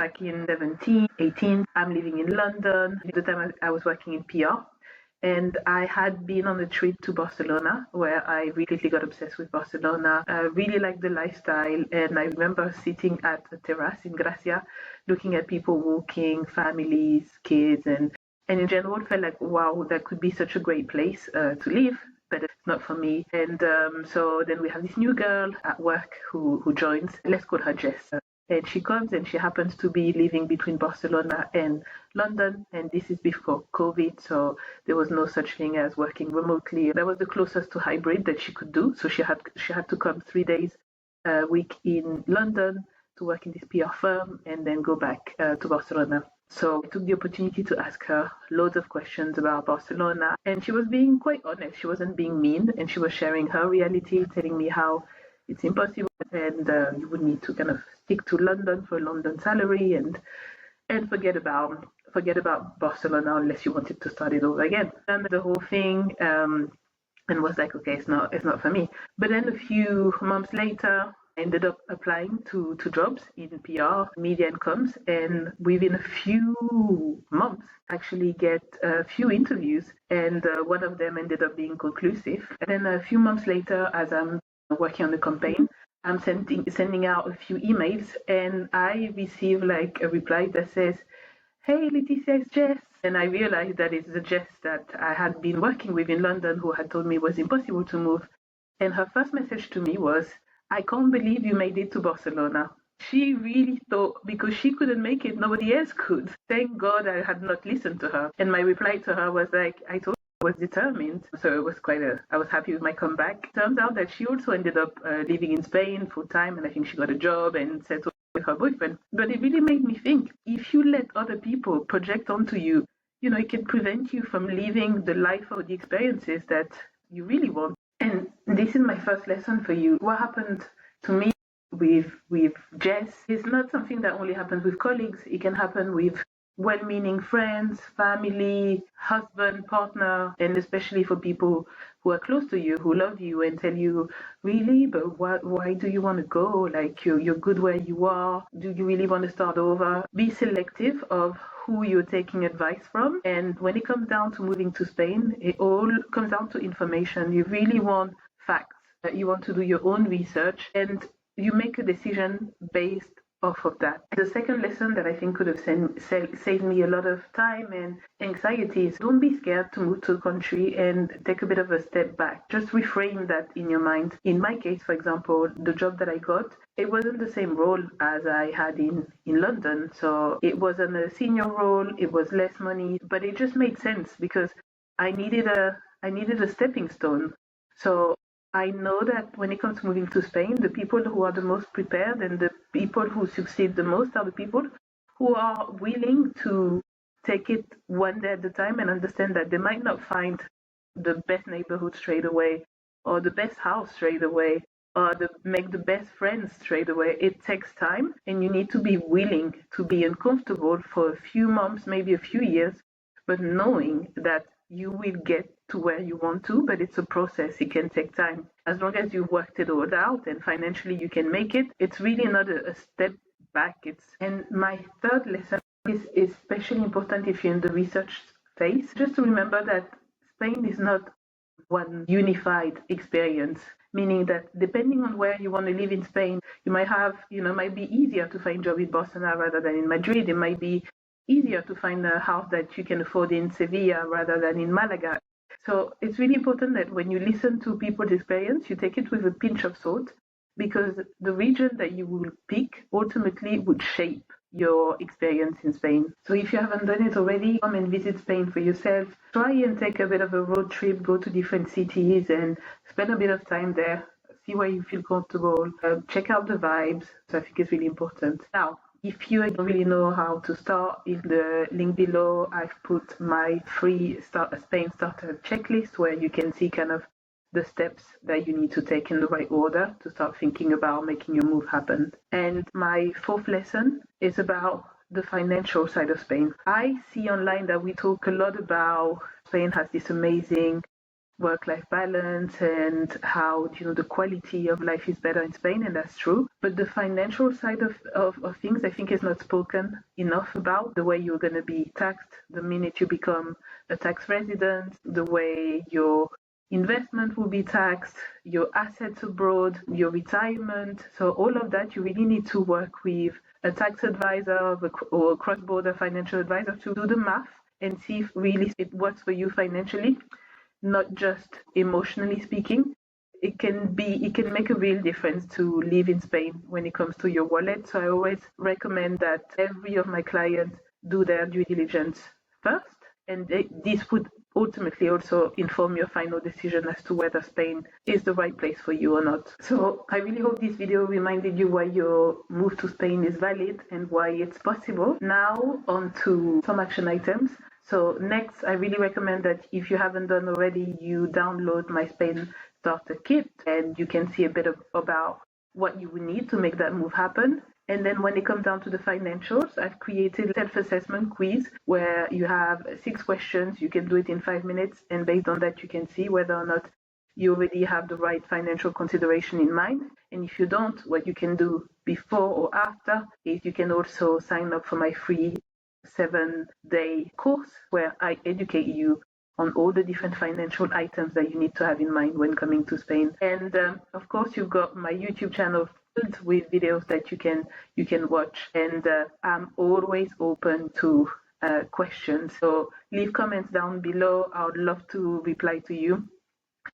back in 17, 18. I'm living in London. At the time I was working in PR. And I had been on a trip to Barcelona where I really got obsessed with Barcelona. I really liked the lifestyle. And I remember sitting at a terrace in Gracia, looking at people walking, families, kids, and in general felt like, wow, that could be such a great place to live. But it's not for me. And so then we have this new girl at work who joins. Let's call her Jess. And she comes and she happens to be living between Barcelona and London. And this is before COVID, so there was no such thing as working remotely. That was the closest to hybrid that she could do. So she had to come 3 days a week in London to work in this PR firm and then go back to Barcelona. So I took the opportunity to ask her loads of questions about Barcelona. And she was being quite honest. She wasn't being mean. And she was sharing her reality, telling me how it's impossible and you would need to kind of stick to London for a London salary and forget about Barcelona unless you wanted to start it over again. And the whole thing and was like, okay, it's not for me. But then a few months later, I ended up applying to jobs in PR, media and comms, and within a few months, actually get a few interviews, and one of them ended up being conclusive. And then a few months later, as I'm working on the campaign, I'm sending out a few emails, and I receive like a reply that says, "Hey, Laetitia, it's Jess." And I realized that it's the Jess that I had been working with in London who had told me it was impossible to move. And her first message to me was, "I can't believe you made it to Barcelona." She really thought because she couldn't make it, nobody else could. Thank God I had not listened to her. And my reply to her was like, I told you I was determined. So it was I was happy with my comeback. Turns out that she also ended up living in Spain full time, and I think she got a job and settled with her boyfriend. But it really made me think, if you let other people project onto you, it can prevent you from living the life or the experiences that you really want. And this is my first lesson for you. What happened to me with Jess is not something that only happens with colleagues. It can happen with well-meaning friends, family, husband, partner, and especially for people who are close to you, who love you and tell you, really, but why do you want to go? Like, you're good where you are. Do you really want to start over? Be selective of who you're taking advice from. And when it comes down to moving to Spain, it all comes down to information. You really want facts. You want to do your own research, and you make a decision based off of that. The second lesson that I think could have saved me a lot of time and anxiety is, don't be scared to move to a country and take a bit of a step back. Just reframe that in your mind. In my case, for example, the job that I got, it wasn't the same role as I had in London. So it wasn't a senior role, it was less money, but it just made sense because I needed a stepping stone. So I know that when it comes to moving to Spain, the people who are the most prepared and the people who succeed the most are the people who are willing to take it one day at a time and understand that they might not find the best neighborhood straight away or the best house straight away or make the best friends straight away. It takes time, and you need to be willing to be uncomfortable for a few months, maybe a few years, but knowing that you will get to where you want to, but it's a process. It can take time. As long as you've worked it all out and financially you can make it, it's really not a step back. And my third lesson is especially important if you're in the research phase, just to remember that Spain is not one unified experience, meaning that depending on where you want to live in Spain, you might have, might be easier to find a job in Barcelona rather than in Madrid. It might be easier to find a house that you can afford in Sevilla rather than in Malaga. So it's really important that when you listen to people's experience, you take it with a pinch of salt, because the region that you will pick ultimately would shape your experience in Spain. So if you haven't done it already, come and visit Spain for yourself. Try and take a bit of a road trip, go to different cities and spend a bit of time there. See where you feel comfortable. Check out the vibes. So I think it's really important. Now, if you don't really know how to start, in the link below, I've put my free Spain starter checklist where you can see kind of the steps that you need to take in the right order to start thinking about making your move happen. And my fourth lesson is about the financial side of Spain. I see online that we talk a lot about Spain has this amazing work-life balance and how the quality of life is better in Spain, and that's true. But the financial side of things, I think, is not spoken enough about. The way you're going to be taxed the minute you become a tax resident, the way your investment will be taxed, your assets abroad, your retirement. So all of that, you really need to work with a tax advisor or a cross-border financial advisor to do the math and see if really it works for you financially, not just emotionally speaking. It can make a real difference to live in Spain when it comes to your wallet. So I always recommend that every of my clients do their due diligence first, and this would ultimately also inform your final decision as to whether Spain is the right place for you or not. So I really hope this video reminded you why your move to Spain is valid and why it's possible. Now on to some action items. So next, I really recommend that if you haven't done already, you download my Spain Starter Kit, and you can see a bit about what you would need to make that move happen. And then when it comes down to the financials, I've created a self-assessment quiz where you have 6 questions. You can do it in 5 minutes, and based on that, you can see whether or not you already have the right financial consideration in mind. And if you don't, what you can do before or after is you can also sign up for my free 7-day course where I educate you on all the different financial items that you need to have in mind when coming to Spain. And of course, you've got my YouTube channel filled with videos that you can watch. And I'm always open to questions. So leave comments down below. I would love to reply to you.